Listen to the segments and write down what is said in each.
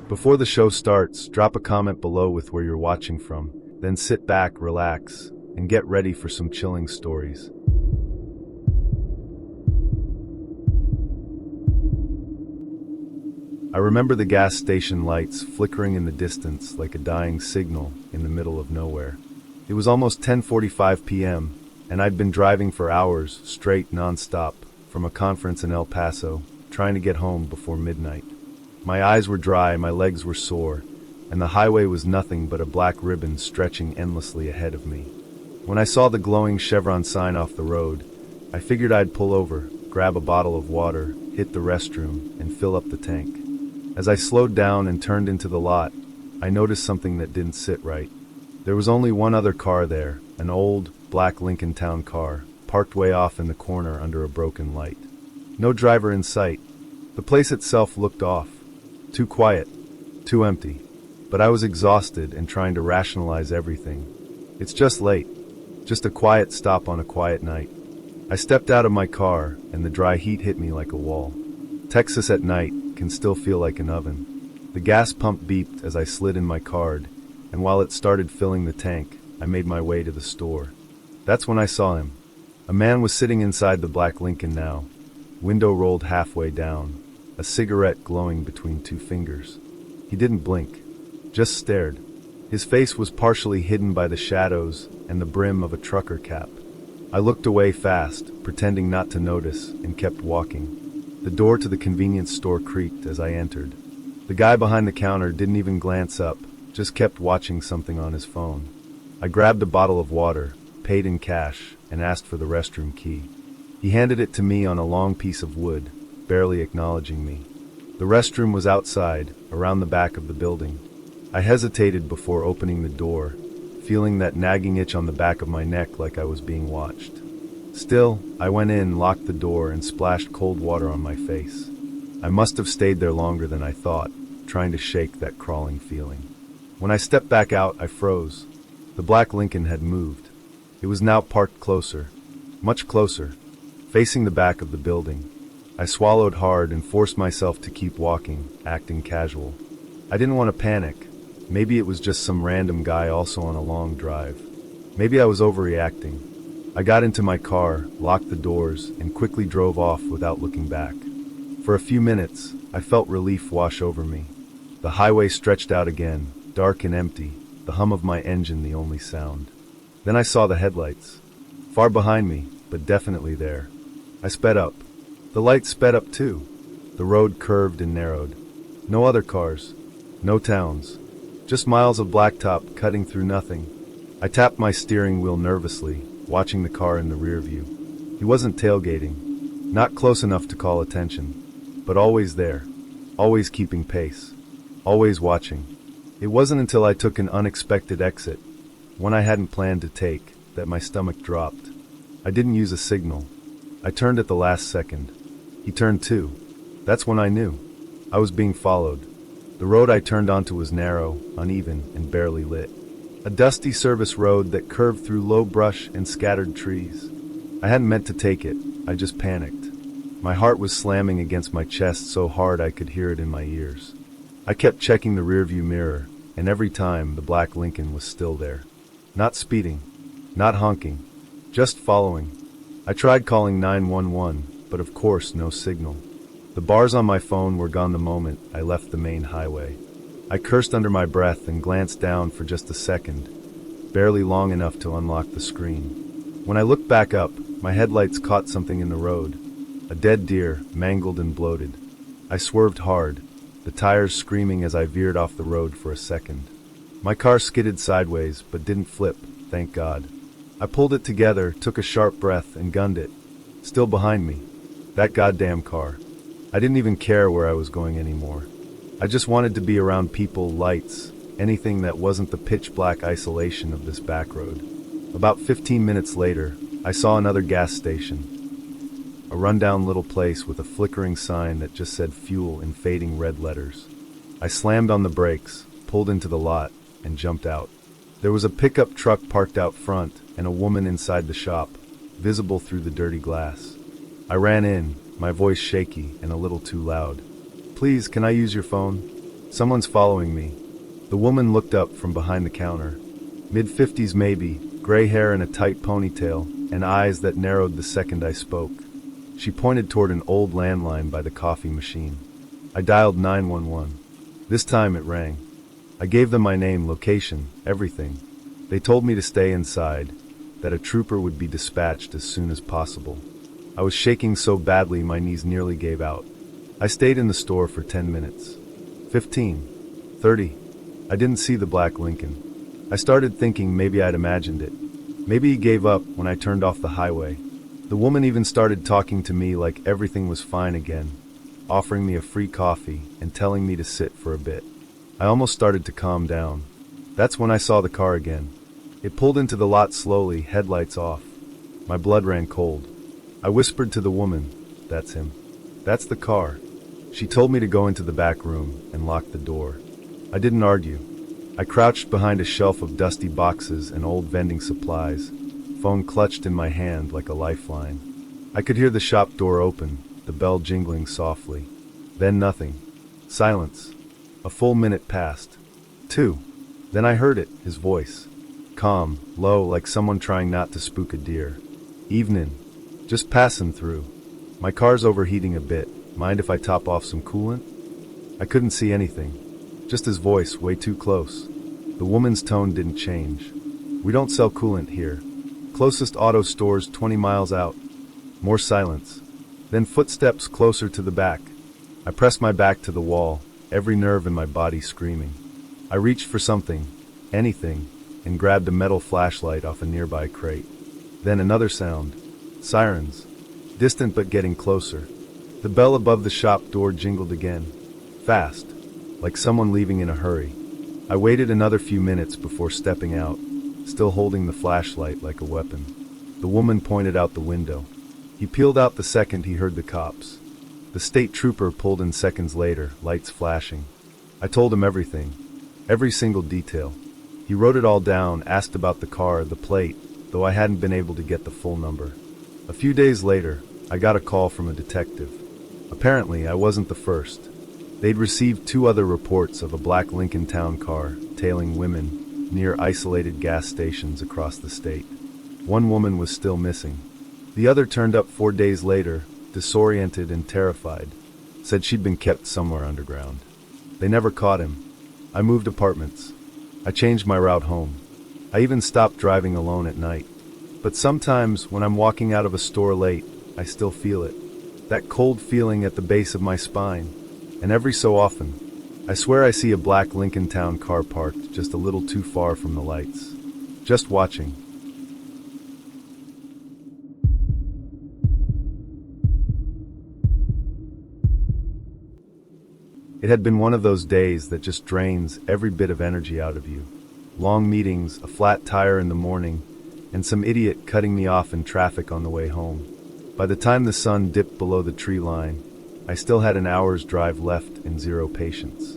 Before the show starts, drop a comment below with where you're watching from, then sit back, relax, and get ready for some chilling stories. I remember the gas station lights flickering in the distance like a dying signal in the middle of nowhere. It was almost 10:45 p.m., and I'd been driving for hours, straight non-stop, from a conference in El Paso, trying to get home before midnight. My eyes were dry, my legs were sore, and the highway was nothing but a black ribbon stretching endlessly ahead of me. When I saw the glowing Chevron sign off the road, I figured I'd pull over, grab a bottle of water, hit the restroom, and fill up the tank. As I slowed down and turned into the lot, I noticed something that didn't sit right. There was only one other car there, an old, black Lincoln Town car, parked way off in the corner under a broken light. No driver in sight. The place itself looked off. Too quiet, too empty. But I was exhausted and trying to rationalize everything. It's just late. Just a quiet stop on a quiet night. I stepped out of my car, and the dry heat hit me like a wall. Texas at night can still feel like an oven. The gas pump beeped as I slid in my card, and while it started filling the tank, I made my way to the store. That's when I saw him. A man was sitting inside the black Lincoln now, window rolled halfway down, a cigarette glowing between two fingers. He didn't blink, just stared. His face was partially hidden by the shadows and the brim of a trucker cap. I looked away fast, pretending not to notice, and kept walking. The door to the convenience store creaked as I entered. The guy behind the counter didn't even glance up, just kept watching something on his phone. I grabbed a bottle of water, paid in cash, and asked for the restroom key. He handed it to me on a long piece of wood, barely acknowledging me. The restroom was outside, around the back of the building. I hesitated before opening the door, feeling that nagging itch on the back of my neck like I was being watched. Still, I went in, locked the door, and splashed cold water on my face. I must have stayed there longer than I thought, trying to shake that crawling feeling. When I stepped back out, I froze. The black Lincoln had moved. It was now parked closer, much closer, facing the back of the building. I swallowed hard and forced myself to keep walking, acting casual. I didn't want to panic. Maybe it was just some random guy also on a long drive. Maybe I was overreacting. I got into my car, locked the doors, and quickly drove off without looking back. For a few minutes, I felt relief wash over me. The highway stretched out again, dark and empty, the hum of my engine the only sound. Then I saw the headlights. Far behind me, but definitely there. I sped up. The lights sped up too. The road curved and narrowed. No other cars. No towns. Just miles of blacktop cutting through nothing. I tapped my steering wheel nervously, watching the car in the rear view. He wasn't tailgating. Not close enough to call attention. But always there. Always keeping pace. Always watching. It wasn't until I took an unexpected exit, one I hadn't planned to take, that my stomach dropped. I didn't use a signal. I turned at the last second. He turned too. That's when I knew. I was being followed. The road I turned onto was narrow, uneven, and barely lit. A dusty service road that curved through low brush and scattered trees. I hadn't meant to take it. I just panicked. My heart was slamming against my chest so hard I could hear it in my ears. I kept checking the rearview mirror, and every time the black Lincoln was still there. Not speeding. Not honking. Just following. I tried calling 911, but of course no signal. The bars on my phone were gone the moment I left the main highway. I cursed under my breath and glanced down for just a second, barely long enough to unlock the screen. When I looked back up, my headlights caught something in the road. A dead deer, mangled and bloated. I swerved hard, the tires screaming as I veered off the road for a second. My car skidded sideways, but didn't flip, thank God. I pulled it together, took a sharp breath, and gunned it. Still behind me. That goddamn car. I didn't even care where I was going anymore. I just wanted to be around people, lights, anything that wasn't the pitch-black isolation of this back road. About 15 minutes later, I saw another gas station. A rundown little place with a flickering sign that just said fuel in fading red letters. I slammed on the brakes, pulled into the lot, and jumped out. There was a pickup truck parked out front and a woman inside the shop, visible through the dirty glass. I ran in, my voice shaky and a little too loud. "Please, can I use your phone?" Someone's following me. The woman looked up from behind the counter. Mid-50s maybe, gray hair in a tight ponytail, and eyes that narrowed the second I spoke. She pointed toward an old landline by the coffee machine. I dialed 911. This time it rang. I gave them my name, location, everything. They told me to stay inside, that a trooper would be dispatched as soon as possible. I was shaking so badly my knees nearly gave out. I stayed in the store for 10 minutes. 15. 30. I didn't see the black Lincoln. I started thinking maybe I'd imagined it. Maybe he gave up when I turned off the highway. The woman even started talking to me like everything was fine again, offering me a free coffee and telling me to sit for a bit. I almost started to calm down. That's when I saw the car again. It pulled into the lot slowly, headlights off. My blood ran cold. I whispered to the woman, "That's him. That's the car." She told me to go into the back room and lock the door. I didn't argue. I crouched behind a shelf of dusty boxes and old vending supplies, phone clutched in my hand like a lifeline. I could hear the shop door open, the bell jingling softly. Then nothing. Silence. A full minute passed. 2. Then I heard it, his voice. Calm, low, like someone trying not to spook a deer. "Evenin'. Just passing through. My car's overheating a bit. Mind if I top off some coolant?" I couldn't see anything. Just his voice, way too close. The woman's tone didn't change. "We don't sell coolant here. Closest auto store's 20 miles out." More silence. Then footsteps closer to the back. I pressed my back to the wall, every nerve in my body screaming. I reached for something, anything, and grabbed a metal flashlight off a nearby crate. Then another sound. Sirens. Distant but getting closer. The bell above the shop door jingled again. Fast. Like someone leaving in a hurry. I waited another few minutes before stepping out, still holding the flashlight like a weapon. The woman pointed out the window. He peeled out the second he heard the cops. The state trooper pulled in seconds later, lights flashing. I told him everything. Every single detail. He wrote it all down, asked about the car, the plate, though I hadn't been able to get the full number. A few days later, I got a call from a detective. Apparently, I wasn't the first. They'd received 2 other reports of a black Lincoln Town car tailing women near isolated gas stations across the state. One woman was still missing. The other turned up 4 days later, disoriented and terrified. Said she'd been kept somewhere underground. They never caught him. I moved apartments. I changed my route home. I even stopped driving alone at night. But sometimes, when I'm walking out of a store late, I still feel it. That cold feeling at the base of my spine. And every so often, I swear I see a black Lincoln Town car parked just a little too far from the lights. Just watching. It had been one of those days that just drains every bit of energy out of you. Long meetings, a flat tire in the morning, and some idiot cutting me off in traffic on the way home. By the time the sun dipped below the tree line, I still had an hour's drive left and zero patience.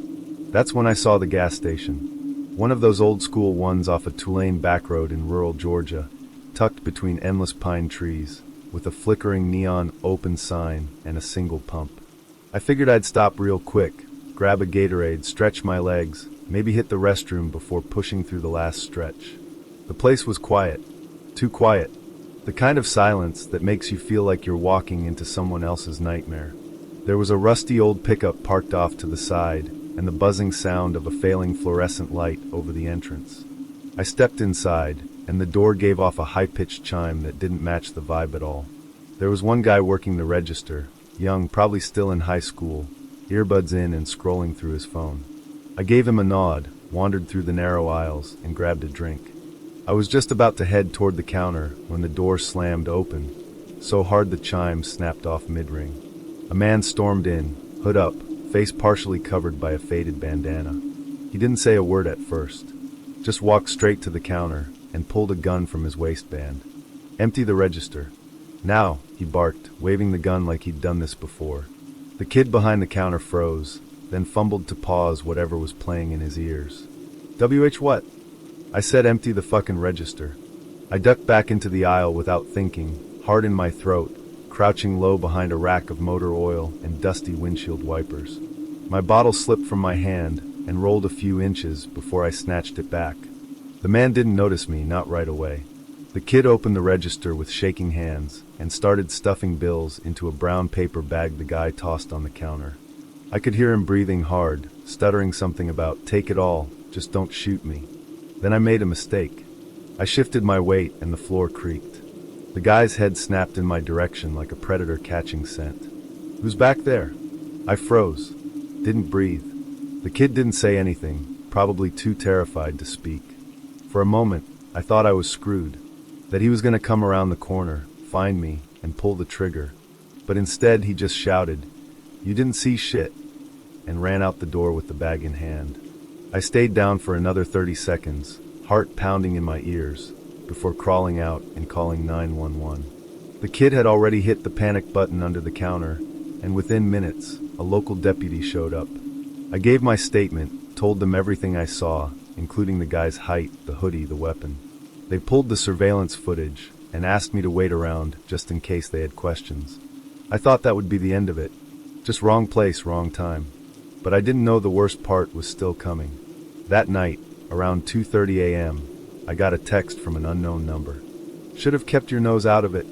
That's when I saw the gas station. One of those old school ones off a Tulane back road in rural Georgia, tucked between endless pine trees, with a flickering neon open sign and a single pump. I figured I'd stop real quick, grab a Gatorade, stretch my legs, maybe hit the restroom before pushing through the last stretch. The place was quiet. Too quiet. The kind of silence that makes you feel like you're walking into someone else's nightmare. There was a rusty old pickup parked off to the side, and the buzzing sound of a failing fluorescent light over the entrance. I stepped inside, and the door gave off a high-pitched chime that didn't match the vibe at all. There was one guy working the register, young, probably still in high school, earbuds in and scrolling through his phone. I gave him a nod, wandered through the narrow aisles, and grabbed a drink. I was just about to head toward the counter when the door slammed open, so hard the chime snapped off mid-ring. A man stormed in, hood up, face partially covered by a faded bandana. He didn't say a word at first, just walked straight to the counter and pulled a gun from his waistband. "Empty the register." "Now," he barked, waving the gun like he'd done this before. The kid behind the counter froze, then fumbled to pause whatever was playing in his ears. "WH what?" I said, "Empty the fucking register." I ducked back into the aisle without thinking, heart in my throat, crouching low behind a rack of motor oil and dusty windshield wipers. My bottle slipped from my hand and rolled a few inches before I snatched it back. The man didn't notice me, not right away. The kid opened the register with shaking hands and started stuffing bills into a brown paper bag the guy tossed on the counter. I could hear him breathing hard, stuttering something about, "Take it all, just don't shoot me." Then I made a mistake. I shifted my weight and the floor creaked. The guy's head snapped in my direction like a predator catching scent. "Who's back there?" I froze. Didn't breathe. The kid didn't say anything, probably too terrified to speak. For a moment, I thought I was screwed, that he was going to come around the corner, find me, and pull the trigger. But instead he just shouted, "You didn't see shit," and ran out the door with the bag in hand. I stayed down for another 30 seconds, heart pounding in my ears, before crawling out and calling 911. The kid had already hit the panic button under the counter, and within minutes, a local deputy showed up. I gave my statement, told them everything I saw, including the guy's height, the hoodie, the weapon. They pulled the surveillance footage and asked me to wait around just in case they had questions. I thought that would be the end of it. Just wrong place, wrong time. But I didn't know the worst part was still coming. That night, around 2:30 a.m., I got a text from an unknown number. "Should have kept your nose out of it."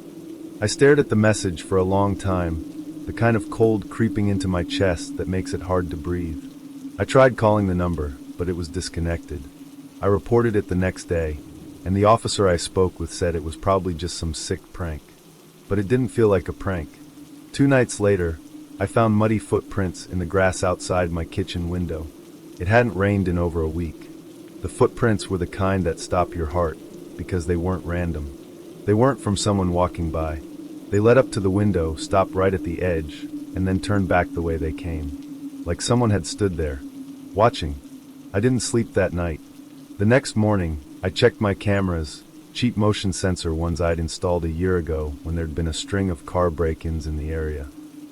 I stared at the message for a long time, the kind of cold creeping into my chest that makes it hard to breathe. I tried calling the number, but it was disconnected. I reported it the next day, and the officer I spoke with said it was probably just some sick prank. But it didn't feel like a prank. 2 nights later, I found muddy footprints in the grass outside my kitchen window. It hadn't rained in over a week. The footprints were the kind that stop your heart, because they weren't random. They weren't from someone walking by. They led up to the window, stopped right at the edge, and then turned back the way they came. Like someone had stood there, watching. I didn't sleep that night. The next morning, I checked my cameras, cheap motion sensor ones I'd installed a year ago when there'd been a string of car break-ins in the area.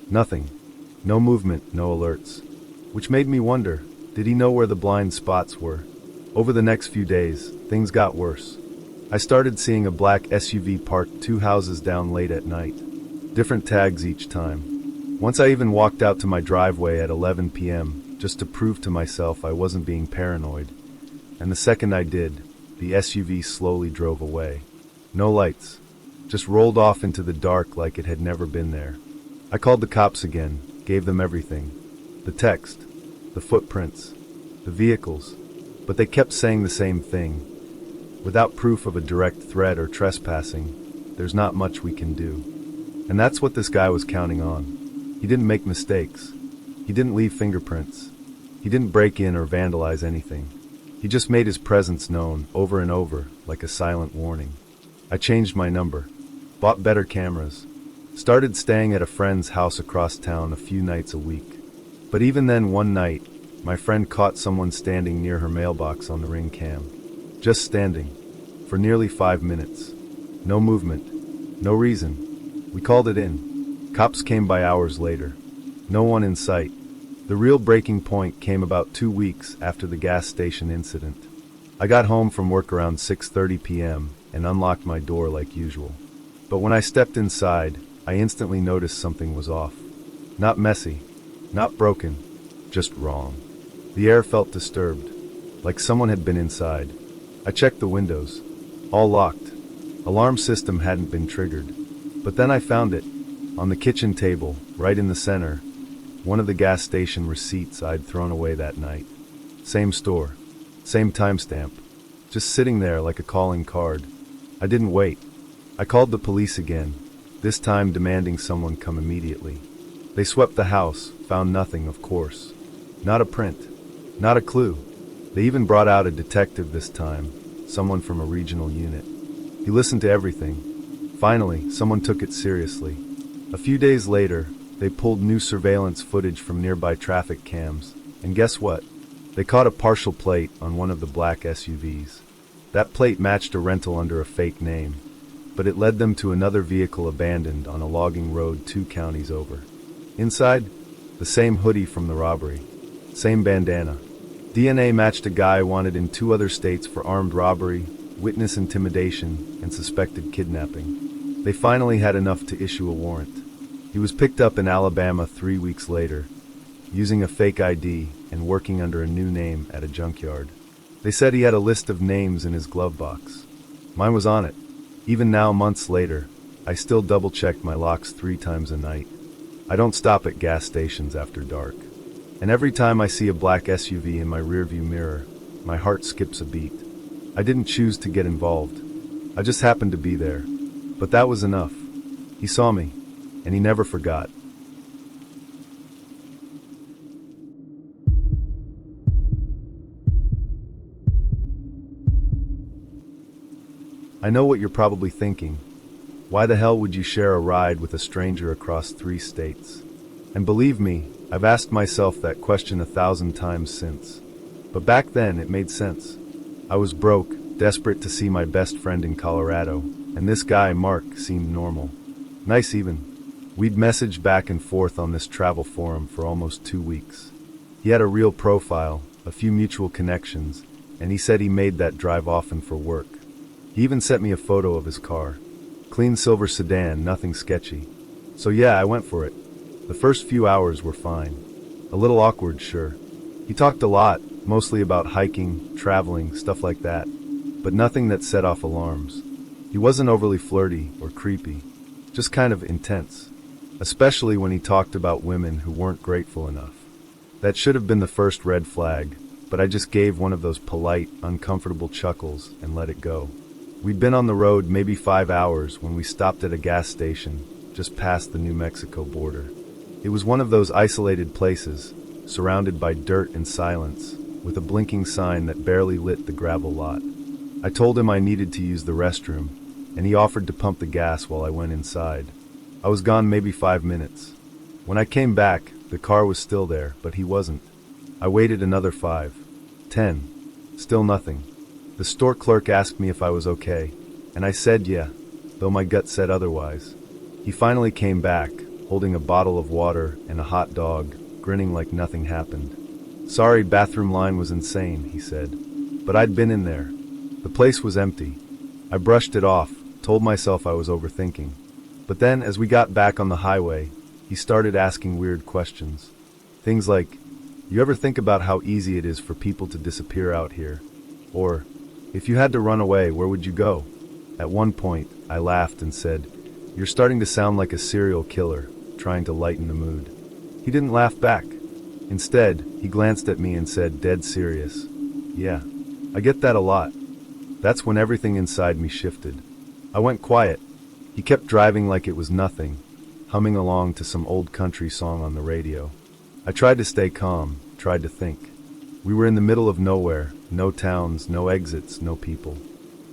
Nothing. No movement, no alerts. Which made me wonder, did he know where the blind spots were? Over the next few days, things got worse. I started seeing a black SUV parked 2 houses down late at night. Different tags each time. Once I even walked out to my driveway at 11 p.m. just to prove to myself I wasn't being paranoid. And the second I did, the SUV slowly drove away. No lights. Just rolled off into the dark like it had never been there. I called the cops again, gave them everything. The text, the footprints, the vehicles. But they kept saying the same thing. Without proof of a direct threat or trespassing, there's not much we can do. And that's what this guy was counting on. He didn't make mistakes. He didn't leave fingerprints. He didn't break in or vandalize anything. He just made his presence known over and over, like a silent warning. I changed my number, bought better cameras, started staying at a friend's house across town a few nights a week. But even then, one night, my friend caught someone standing near her mailbox on the Ring cam. Just standing, for nearly 5 minutes. No movement, no reason. We called it in. Cops came by hours later. No one in sight. The real breaking point came about 2 weeks after the gas station incident. I got home from work around 6:30 p.m. and unlocked my door like usual. But when I stepped inside, I instantly noticed something was off. Not messy, not broken, just wrong. The air felt disturbed, like someone had been inside. I checked the windows, all locked. Alarm system hadn't been triggered. But then I found it, on the kitchen table, right in the center, one of the gas station receipts I'd thrown away that night. Same store, same timestamp, just sitting there like a calling card. I didn't wait. I called the police again, this time demanding someone come immediately. They swept the house, found nothing, of course. Not a print, not a clue. They even brought out a detective this time, someone from a regional unit. He listened to everything. Finally, someone took it seriously. A few days later, they pulled new surveillance footage from nearby traffic cams, and guess what? They caught a partial plate on one of the black SUVs. That plate matched a rental under a fake name, but it led them to another vehicle abandoned on a logging road 2 counties over. Inside, the same hoodie from the robbery, same bandana. DNA matched a guy wanted in 2 other states for armed robbery, witness intimidation, and suspected kidnapping. They finally had enough to issue a warrant. He was picked up in Alabama 3 weeks later. using a fake ID and working under a new name at a junkyard. They said he had a list of names in his glove box. Mine was on it. Even now, months later, I still double-check my locks 3 times a night. I don't stop at gas stations after dark. And every time I see a black SUV in my rearview mirror, my heart skips a beat. I didn't choose to get involved. I just happened to be there. But that was enough. He saw me, and he never forgot. I know what you're probably thinking. Why the hell would you share a ride with a stranger across 3 states? And believe me, I've asked myself that question 1,000 times since. But back then, it made sense. I was broke, desperate to see my best friend in Colorado, and this guy, Mark, seemed normal. Nice even. We'd messaged back and forth on this travel forum for almost 2 weeks. He had a real profile, a few mutual connections, and he said he made that drive often for work. He even sent me a photo of his car. Clean silver sedan, nothing sketchy. So yeah, I went for it. The first few hours were fine. A little awkward, sure. He talked a lot, mostly about hiking, traveling, stuff like that. But nothing that set off alarms. He wasn't overly flirty or creepy. Just kind of intense. Especially when he talked about women who weren't grateful enough. That should have been the first red flag, but I just gave one of those polite, uncomfortable chuckles and let it go. We'd been on the road maybe 5 hours when we stopped at a gas station just past the New Mexico border. It was one of those isolated places, surrounded by dirt and silence, with a blinking sign that barely lit the gravel lot. I told him I needed to use the restroom, and he offered to pump the gas while I went inside. I was gone maybe 5 minutes. When I came back, the car was still there, but he wasn't. I waited another 5, 10, still nothing. The store clerk asked me if I was okay, and I said yeah, though my gut said otherwise. He finally came back, holding a bottle of water and a hot dog, grinning like nothing happened. Sorry, bathroom line was insane, he said. But I'd been in there. The place was empty. I brushed it off, told myself I was overthinking. But then, as we got back on the highway, he started asking weird questions. Things like, you ever think about how easy it is for people to disappear out here? Or, if you had to run away, where would you go? At one point, I laughed and said, you're starting to sound like a serial killer, trying to lighten the mood. He didn't laugh back. Instead, he glanced at me and said, dead serious. Yeah, I get that a lot. That's when everything inside me shifted. I went quiet. He kept driving like it was nothing, humming along to some old country song on the radio. I tried to stay calm, tried to think. We were in the middle of nowhere, no towns, no exits, no people.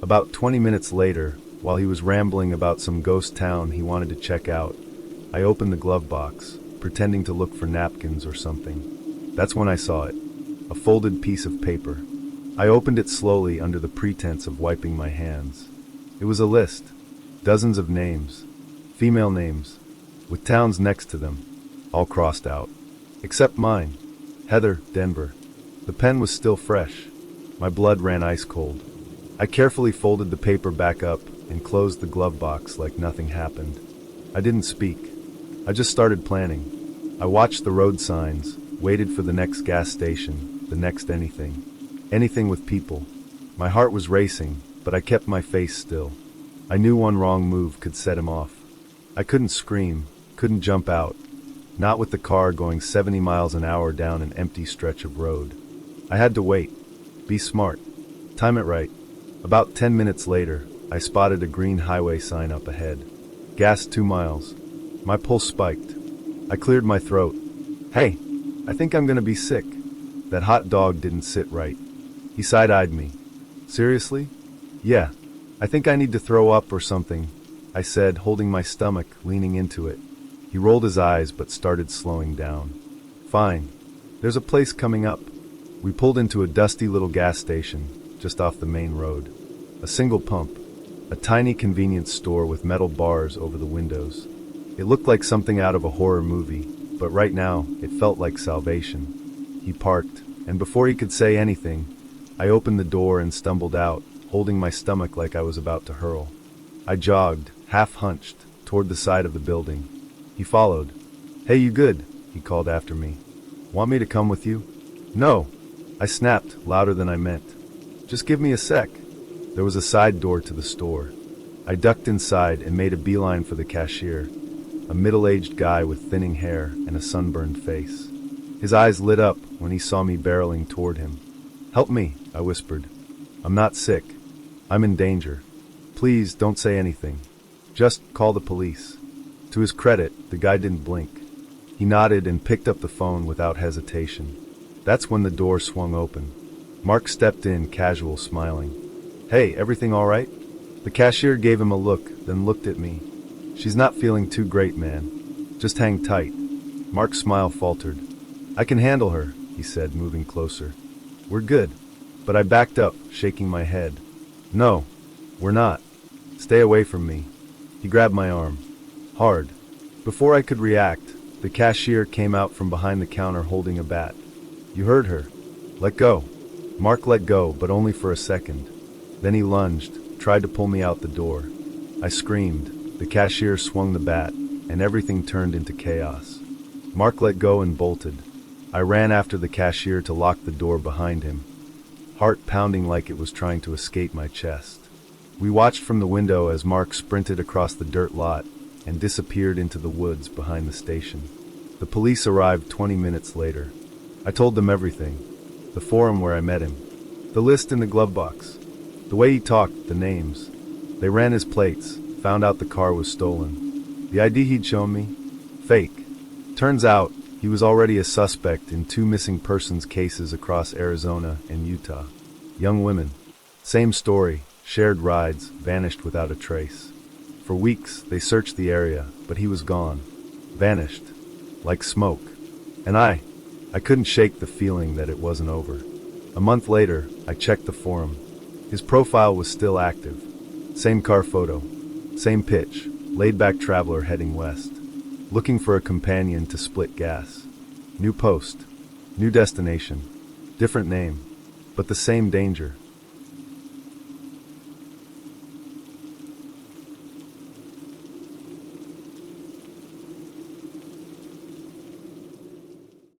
About 20 minutes later, while he was rambling about some ghost town he wanted to check out, I opened the glove box, pretending to look for napkins or something. That's when I saw it, a folded piece of paper. I opened it slowly under the pretense of wiping my hands. It was a list, dozens of names, female names, with towns next to them, all crossed out. Except mine, Heather, Denver. The pen was still fresh. My blood ran ice cold. I carefully folded the paper back up and closed the glove box like nothing happened. I didn't speak. I just started planning. I watched the road signs, waited for the next gas station, the next anything. Anything with people. My heart was racing, but I kept my face still. I knew one wrong move could set him off. I couldn't scream, couldn't jump out. Not with the car going 70 miles an hour down an empty stretch of road. I had to wait. Be smart. Time it right. About 10 minutes later, I spotted a green highway sign up ahead. Gas 2 miles. My pulse spiked. I cleared my throat. Hey, I think I'm gonna be sick. That hot dog didn't sit right. He side-eyed me. Seriously? Yeah. I think I need to throw up or something, I said, holding my stomach, leaning into it. He rolled his eyes but started slowing down. Fine. There's a place coming up. We pulled into a dusty little gas station, just off the main road. A single pump. A tiny convenience store with metal bars over the windows. It looked like something out of a horror movie, but right now, it felt like salvation. He parked, and before he could say anything, I opened the door and stumbled out, holding my stomach like I was about to hurl. I jogged, half hunched, toward the side of the building. He followed. Hey, you good? He called after me. Want me to come with you? No, I snapped, louder than I meant. Just give me a sec. There was a side door to the store. I ducked inside and made a beeline for the cashier, a middle-aged guy with thinning hair and a sunburned face. His eyes lit up when he saw me barreling toward him. Help me, I whispered. I'm not sick. I'm in danger. Please don't say anything. Just call the police. To his credit, the guy didn't blink. He nodded and picked up the phone without hesitation. That's when the door swung open. Mark stepped in, casual, smiling. Hey, everything all right? The cashier gave him a look, then looked at me. She's not feeling too great, man. Just hang tight. Mark's smile faltered. I can handle her, he said, moving closer. We're good. But I backed up, shaking my head. No, we're not. Stay away from me. He grabbed my arm. Hard. Before I could react, the cashier came out from behind the counter holding a bat. You heard her. Let go. Mark let go, but only for a second. Then he lunged, tried to pull me out the door. I screamed. The cashier swung the bat, and everything turned into chaos. Mark let go and bolted. I ran after the cashier to lock the door behind him, heart pounding like it was trying to escape my chest. We watched from the window as Mark sprinted across the dirt lot and disappeared into the woods behind the station. The police arrived 20 minutes later. I told them everything. The forum where I met him. The list in the glove box. The way he talked, the names. They ran his plates, found out the car was stolen. The ID he'd shown me? Fake. Turns out, he was already a suspect in 2 missing persons cases across Arizona and Utah. Young women. Same story, shared rides, vanished without a trace. For weeks, they searched the area, but he was gone. Vanished. Like smoke. And I couldn't shake the feeling that it wasn't over. A month later, I checked the forum. His profile was still active. Same car photo. Same pitch. Laid-back traveler heading west. Looking for a companion to split gas. New post. New destination. Different name. But the same danger.